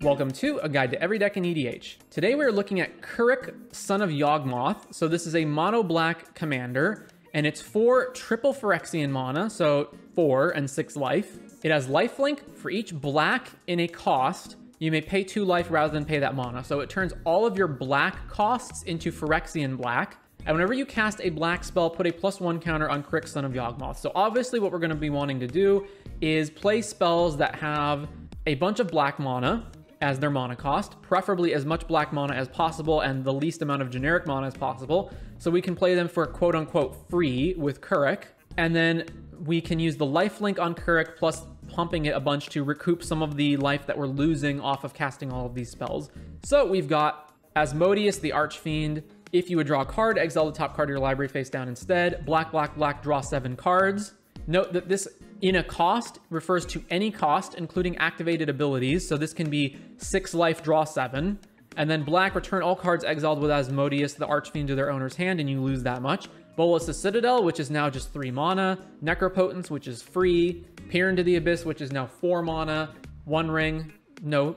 Welcome to A Guide to Every Deck in EDH. Today we're looking at Kuruk, Son of Yawgmoth. So this is a mono black commander, and it's 4 triple Phyrexian mana, so 4 and 6 life. It has lifelink for each black in a cost. You may pay 2 life rather than pay that mana. So it turns all of your black costs into Phyrexian black. And whenever you cast a black spell, put a +1 counter on Kuruk, Son of Yawgmoth. So obviously what we're going to be wanting to do is play spells that have a bunch of black mana as their mana cost, preferably as much black mana as possible and the least amount of generic mana as possible, so we can play them for quote-unquote free with Kuruk, and then we can use the lifelink on Kuruk plus pumping it a bunch to recoup some of the life that we're losing off of casting all of these spells. So we've got Asmodeus the Archfiend. If you would draw a card, exile the top card of your library face down instead. Black, black, black, draw 7 cards. Note that this in a cost refers to any cost, including activated abilities. So this can be 6 life, draw 7. And then black, return all cards exiled with Asmodeus, the Archfiend, to their owner's hand, and you lose that much. Bolas the Citadel, which is now just 3 mana. Necropotence, which is free. Peer into the Abyss, which is now 4 mana. 1 ring, no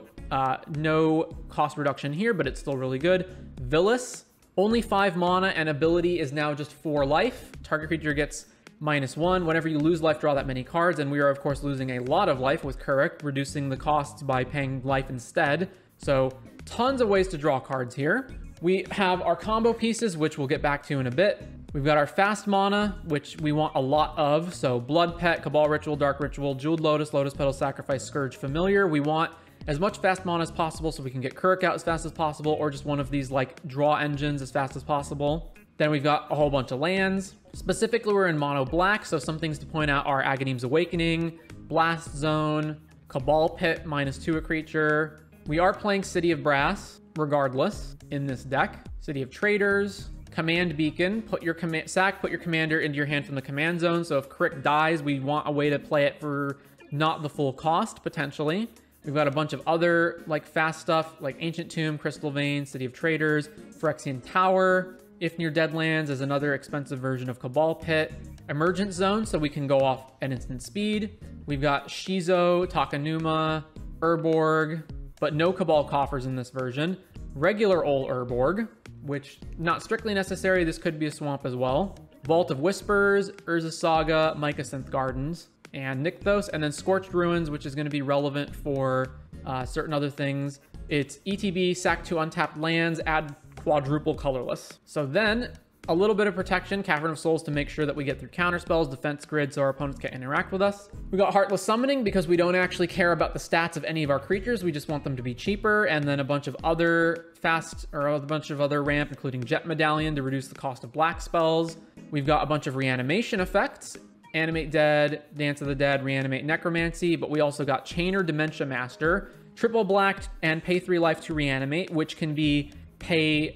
cost reduction here, but it's still really good. Villas, only 5 mana, and ability is now just 4 life. Target creature gets -1. Whenever you lose life, draw that many cards, and we are of course losing a lot of life with Kuruk, reducing the costs by paying life instead. So tons of ways to draw cards here. We have our combo pieces, which we'll get back to in a bit. We've got our fast mana, which we want a lot of. So Blood Pet, Cabal Ritual, Dark Ritual, Jeweled Lotus, Lotus Petal Sacrifice, Scourge, Familiar. We want as much fast mana as possible so we can get Kuruk out as fast as possible, or just one of these like draw engines as fast as possible. Then we've got a whole bunch of lands. Specifically, we're in mono black, so some things to point out are Agadeem's Awakening, Blast Zone, Cabal Pit, -2 a creature. We are playing City of Brass, regardless, in this deck. City of Traders, Command Beacon, put your commander into your hand from the command zone, so if Kuruk dies, we want a way to play it for not the full cost, potentially. We've got a bunch of other like fast stuff, like Ancient Tomb, Crystal Vein, City of Traders, Phyrexian Tower, If Near Deadlands is another expensive version of Cabal Pit. Emergent Zone, so we can go off at instant speed. We've got Shizo, Takanuma, Urborg, but no Cabal Coffers in this version. Regular Ol Urborg, which not strictly necessary. This could be a swamp as well. Vault of Whispers, Urza Saga, Mycosynth Gardens, and Nykthos, and then Scorched Ruins, which is going to be relevant for certain other things. It's ETB, sack 2 untapped lands, add quadruple colorless. So then a little bit of protection, Cavern of Souls, to make sure that we get through counter spells, defense grid, so our opponents can't interact with us. We got Heartless Summoning because we don't actually care about the stats of any of our creatures. We just want them to be cheaper, and then a bunch of other ramp, including Jet Medallion to reduce the cost of black spells. We've got a bunch of reanimation effects. Animate Dead, Dance of the Dead, Reanimate Necromancy, but we also got Chainer Dementia Master, triple black, and pay 3 life to reanimate, which can be pay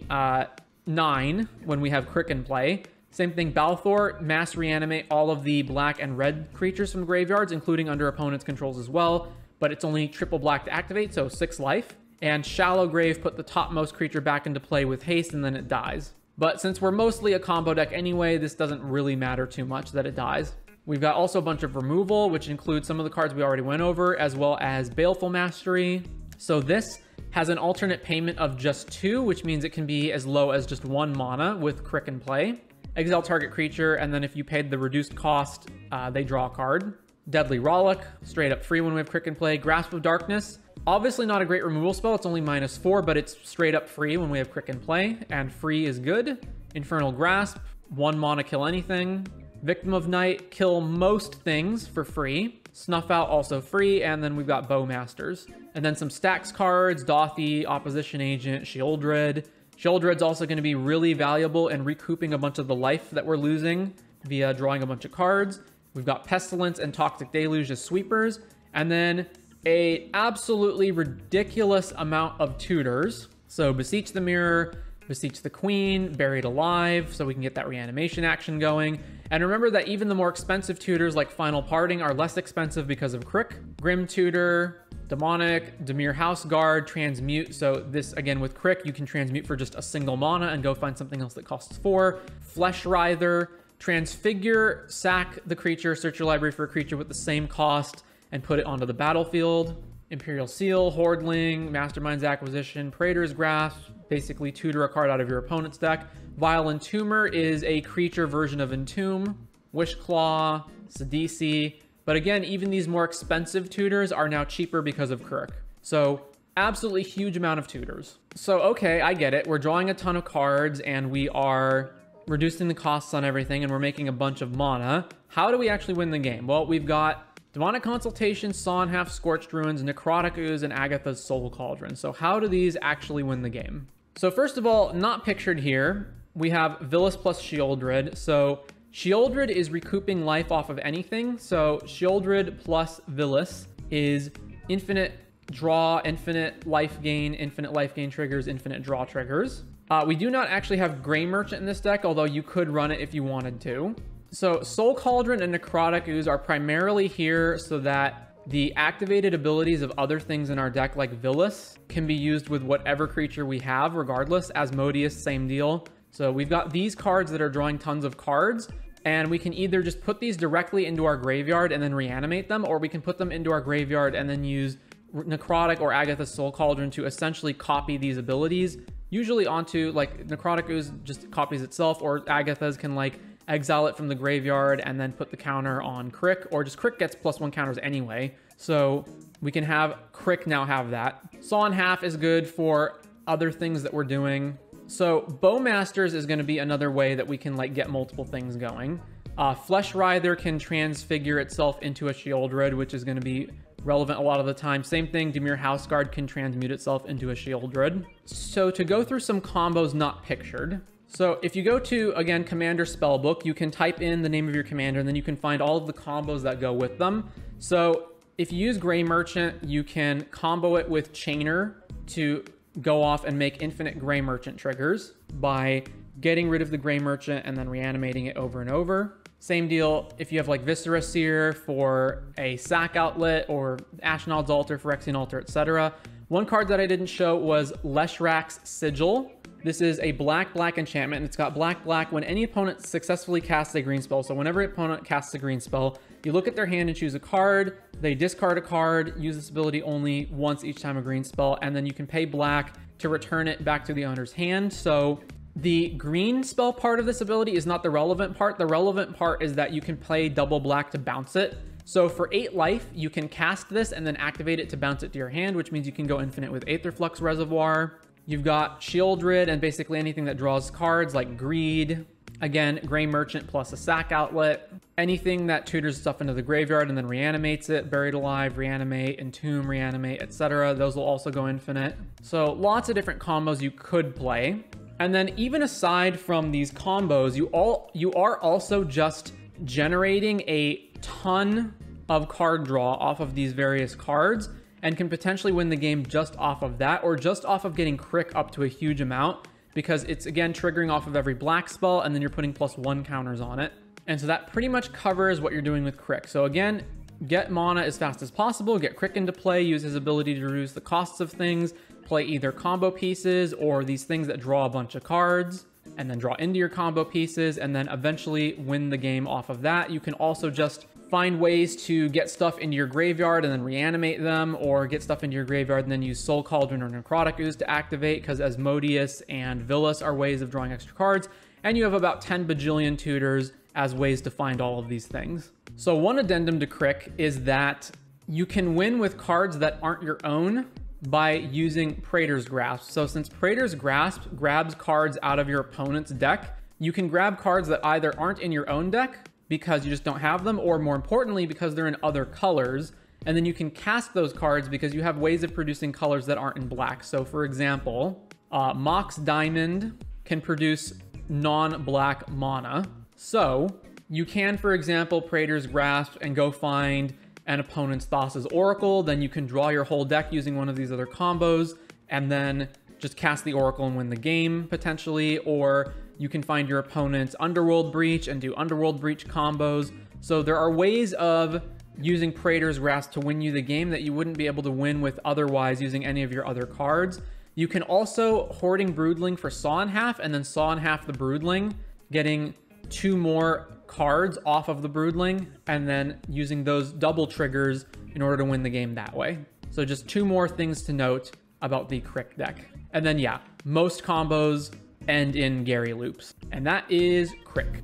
9 when we have Kuruk in play. Same thing, Balthor, mass reanimate all of the black and red creatures from graveyards, including under opponent's controls as well, but it's only triple black to activate, so 6 life. And Shallow Grave, put the topmost creature back into play with haste, and then it dies. But since we're mostly a combo deck anyway, this doesn't really matter too much that it dies. We've got also a bunch of removal, which includes some of the cards we already went over, as well as Baleful Mastery. So this has an alternate payment of just 2, which means it can be as low as just 1 mana with Kuruk in play. Exile target creature, and then if you paid the reduced cost, they draw a card. Deadly Rollick, straight up free when we have Kuruk in play. Grasp of Darkness, obviously not a great removal spell, it's only -4, but it's straight up free when we have Kuruk in play, and free is good. Infernal Grasp, 1 mana, kill anything. Victim of Night, kill most things for free. Snuff Out, also free, and then we've got Bowmasters. And then some stacks cards, Dothy, Opposition Agent, Sheoldred. Sheoldred's also going to be really valuable in recouping a bunch of the life that we're losing via drawing a bunch of cards. We've got Pestilence and Toxic Deluge as sweepers, and then a absolutely ridiculous amount of tutors. So Beseech the Mirror, Beseech the Queen, Buried Alive, so we can get that reanimation action going. And remember that even the more expensive tutors like Final Parting are less expensive because of Kuruk. Grim Tutor, Demonic, Dimir House Guard, Transmute. So this, again, with Kuruk, you can transmute for just a single mana and go find something else that costs 4. Flesh Writher, Transfigure, sack the creature, search your library for a creature with the same cost, and put it onto the battlefield. Imperial Seal, Hordling, Mastermind's Acquisition, Praetor's Grasp, basically tutor a card out of your opponent's deck. Vile Entomber is a creature version of Entomb, Wishclaw, Sidisi. But again, even these more expensive tutors are now cheaper because of Kuruk. So absolutely huge amount of tutors. So okay, I get it. We're drawing a ton of cards and we are reducing the costs on everything and we're making a bunch of mana. How do we actually win the game? Well, we've got Demonic Consultation, Saw in Half, Scorched Ruins, Necrotic Ooze, and Agatha's Soul Cauldron. So how do these actually win the game? So first of all, not pictured here, we have Villas plus Sheoldred. So Sheoldred is recouping life off of anything. So Sheoldred plus Villas is infinite draw, infinite life gain triggers, infinite draw triggers. We do not actually have Grey Merchant in this deck, although you could run it if you wanted to. So Soul Cauldron and Necrotic Ooze are primarily here so that the activated abilities of other things in our deck, like Villas, can be used with whatever creature we have, regardless. Asmodeus, same deal. So we've got these cards that are drawing tons of cards, and we can either just put these directly into our graveyard and then reanimate them, or we can put them into our graveyard and then use Necrotic or Agatha's Soul Cauldron to essentially copy these abilities, usually onto, like, Necrotic Ooze just copies itself, or Agatha's can, like, exile it from the graveyard and then put the counter on Crick, or just Crick gets +1 counters anyway. So we can have Crick now have that. Saw in Half is good for other things that we're doing. So Bowmasters is going to be another way that we can, like, get multiple things going. Flesh Writher can transfigure itself into a Sheoldred, which is going to be relevant a lot of the time. Same thing, Dimir Houseguard can transmute itself into a Sheoldred. So to go through some combos not pictured. So if you go to, again, Commander Spellbook, you can type in the name of your commander, and then you can find all of the combos that go with them. So if you use Grey Merchant, you can combo it with Chainer to go off and make infinite Grey Merchant triggers by getting rid of the Grey Merchant and then reanimating it over and over. Same deal if you have, like, Viscera Seer for a sack outlet, or Ashnod's Altar, Phyrexian Altar, etc. One card that I didn't show was Leshrak's Sigil. This is a black enchantment, and it's got black when any opponent successfully casts a green spell. So whenever an opponent casts a green spell, you look at their hand and choose a card, they discard a card, use this ability only once each time a green spell, and then you can pay black to return it back to the owner's hand. So the green spell part of this ability is not the relevant part. The relevant part is that you can play double black to bounce it. So for 8 life, you can cast this and then activate it to bounce it to your hand, which means you can go infinite with Aetherflux Reservoir. You've got Sheoldred and basically anything that draws cards, like Greed. Again, Grey Merchant plus a sack outlet. Anything that tutors stuff into the graveyard and then reanimates it. Buried Alive, Reanimate, Entomb, Reanimate, etc. Those will also go infinite. So lots of different combos you could play. And then even aside from these combos, you are also just generating a ton of card draw off of these various cards, and can potentially win the game just off of that, or just off of getting Crick up to a huge amount, because it's, again, triggering off of every black spell, and then you're putting +1 counters on it. And so that pretty much covers what you're doing with Crick. So again, get mana as fast as possible, get Crick into play, use his ability to reduce the costs of things, play either combo pieces or these things that draw a bunch of cards, and then draw into your combo pieces, and then eventually win the game off of that. You can also just find ways to get stuff into your graveyard and then reanimate them, or get stuff into your graveyard and then use Soul Cauldron or Necrotic Ooze to activate, because Asmodeus and Villas are ways of drawing extra cards, and you have about 10 bajillion tutors as ways to find all of these things. So one addendum to Crick is that you can win with cards that aren't your own by using Praetor's Grasp. So since Praetor's Grasp grabs cards out of your opponent's deck, you can grab cards that either aren't in your own deck because you just don't have them, or more importantly, because they're in other colors. And then you can cast those cards because you have ways of producing colors that aren't in black. So for example, Mox Diamond can produce non-black mana. So you can, for example, Praetor's Grasp and go find an opponent's Thassa's Oracle. Then you can draw your whole deck using one of these other combos, and then just cast the Oracle and win the game, potentially. Or you can find your opponent's Underworld Breach and do Underworld Breach combos. So there are ways of using Praetor's Grasp to win you the game that you wouldn't be able to win with otherwise using any of your other cards. You can also Hoarding Broodling for Saw in Half, and then Saw in Half the Broodling, getting 2 more cards off of the Broodling, and then using those double triggers in order to win the game that way. So just 2 more things to note about the Crick deck. And then yeah, most combos end in Gary loops. And that is Crick.